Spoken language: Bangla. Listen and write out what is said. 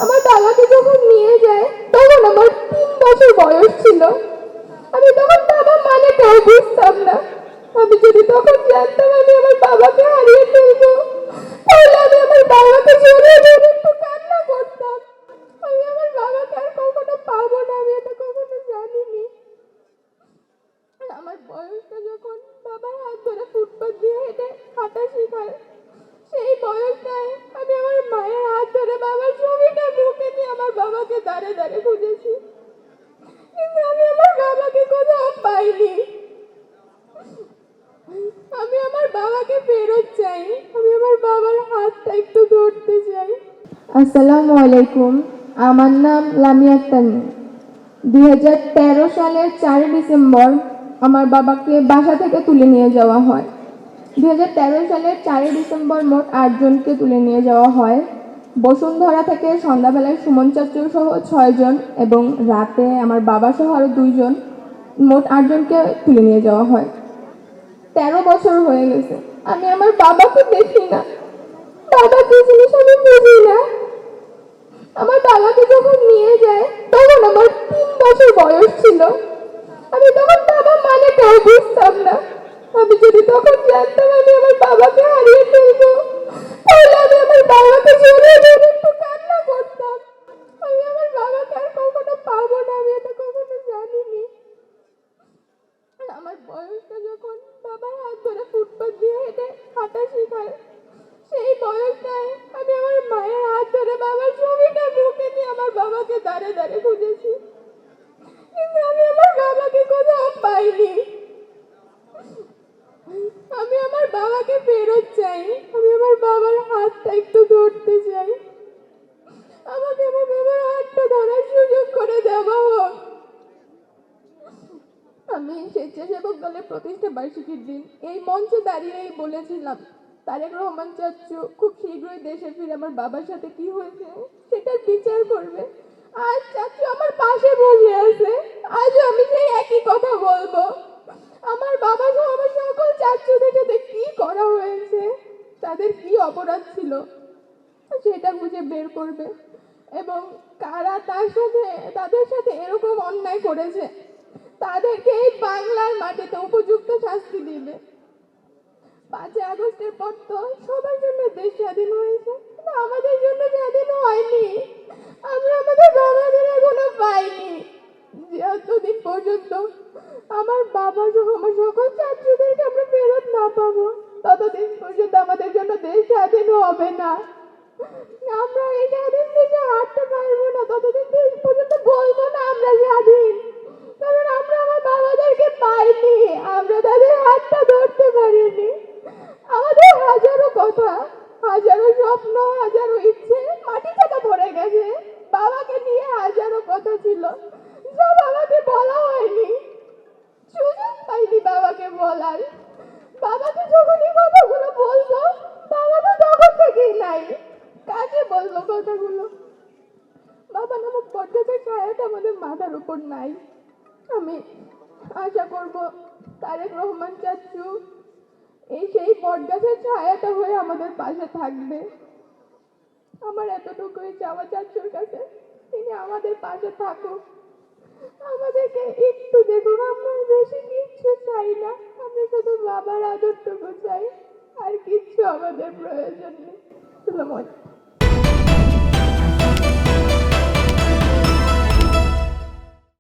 আমার বাবাকে যখন নিয়ে যায় তখন আমার 3 বছর বয়স ছিল। আমি তখন বাবা মানে কেউ বুঝতাম না। আমি যদি তখন জানতাম আমি আমার বাবাকে হারিয়ে ফেলবো, তাহলে আমি আমার বাবাকে জড়িয়ে ধরে একটু কান্না করতাম। আমি আমার বাবাকে আর কখনো পাবো না, আমি এটা কখনো জানিনি। আর আমার বয়সটা যখন বাবার হাত ধরে ফুটপাত দিয়ে হেঁটে হাঁটা শেখায়, সেই বয়সটায় আমি আমার মায়ের হাত ধরে বাবার ছবিটা বুকে নিয়ে আমার বাবাকে দাঁড়ে দাঁড়ে খুঁজেছি, কিন্তু আমি আমার বাবাকে কোথাও পাইনি। আমি আমার বাবাকে ফেরত চাই, আমি আমার বাবার হাতটা একটু ধরতে চাই। আসসালামু আলাইকুম, আমার নাম লামিয়া আক্তার। 2013 সালের 4 ডিসেম্বর আমার বাবাকে বাসা থেকে তুলে নিয়ে যাওয়া হয়। 2013 সালের 4 ডিসেম্বর মোট 8 জনকে তুলে নিয়ে যাওয়া হয়। বসুন্ধরা থেকে সন্ধ্যাবেলায় সুমন চাচু সহ 6 জন এবং রাতে আমার বাবা সহ আরও 2 জন, মোট 8 জনকে তুলে নিয়ে যাওয়া হয়। 13 বছর হয়ে গেছে, আমি আমার বাবাকে দেখি না। বাবা কি জিনিস আমি বুঝি না। আমার বাবাকে যখন নিয়ে যায় তখন আমার 3 বছর বয়স ছিল। আমি তখন বাবা মানে কেউ বুঝতাম না। আমি যদি তখন জানতাম আমি আমার বাবাকে হারিয়ে ফেলবো, তাহলে আমি আমার বাবাকে জড়িয়ে ধরে একটু কান্না করতাম। আমি আমার বাবাকে আর কখনো পাবো না, আমি এটা কখনো জানিনি। আর আমার বয়সটা যখন বাবার হাত ধরে ফুটপাত দিয়ে হেঁটে হাঁটা শেখায়, সেই বয়সটায় আমি আমার মায়ের হাত ধরে বাবার ছবিটা বুকে নিয়ে আমার বাবাকে দাঁড়ে দাঁড়ে খুঁজেছি, কিন্তু আমি আমার বাবাকে কোথাও পাইনি। আমি আমার বাবাকে ফেরত চাই, আমি আমার বাবার হাতটা একটু ধরতে চাই। আমাকে আমার বাবার হাতটা ধরার সুযোগ করে দেওয়া হোক। আমি স্বেচ্ছাসেবক দলের প্রতিষ্ঠা বার্ষিকীর দিন এই মঞ্চে দাঁড়িয়েই বলেছিলাম, তারেক রহমান চাচু খুব শীঘ্রই দেশে ফিরে আমার বাবার সাথে কি হয়েছে সেটার বিচার করবে। আজ চাচু আমার পাশে বসে আছে, আজও আমি সেই একই কথা বলবো। আমার বাবা সহ আমার সকল চাচুদের সাথে কি করা হয়েছে, তাদের কি অপরাধ ছিল সেটা খুঁজে বের করবে এবং কারা তাদের সাথে এরকম অন্যায় করেছে তাদেরকে এই বাংলার মাটিতে উপযুক্ত শাস্তি দিবে। 5 আগস্টের পর তো সবার জন্য দেশ স্বাধীন হয়েছে, কিন্তু আমাদের জন্য স্বাধীন হয়নি। আমরা আমাদের বাবাদের এখনো পাইনি। যতদিন পর্যন্ত আমার বাবা সহ আমার সকল ছাত্রদেরকে আমরা ফেরত না পাবো, ততদিন পর্যন্ত আমাদের জন্য দেশ স্বাধীন হবে না। আমরা এই স্বাধীন দেশে হাঁটতে পারবো না, ততদিন পর্যন্ত বলবো না আমরা স্বাধীন, কারণ আমরা আমার বাবাদেরকে পাইনি, আমরা তাদের হাতটা ধরতে পারিনি। আমাদের হাজারো কথা, হাজারো স্বপ্ন, হাজারো ইচ্ছে মাটি চাপা পড়ে গেছে। বাবাকে নিয়ে হাজারো কথা ছিল, সব বাবাকে বলা হয়নি, সুযোগ পাইনি বাবাকে বলার। বাবাকে যখন এই কথাগুলো বলবো, বাবা তো তখন থেকেই নাই, কাকে বলবো কথাগুলো? বাবা নামক বটগাছের ছায়াটা আমাদের মাথার উপর নাই। আমি আশা করব তারেক রহমান চাচু সেই বটগাছের ছায়াটা হয়ে আমাদের পাশে থাকবে। আমার এতটুকুই চাওয়া চাচুর কাছে, তিনি আমাদের পাশে থাকুক, আমাদেরকে একটু দেখুন। আমরা বেশি কিচ্ছু চাই না, আমরা শুধু বাবার আদরটুকু চাই, আর কিচ্ছু আমাদের প্রয়োজন নেই।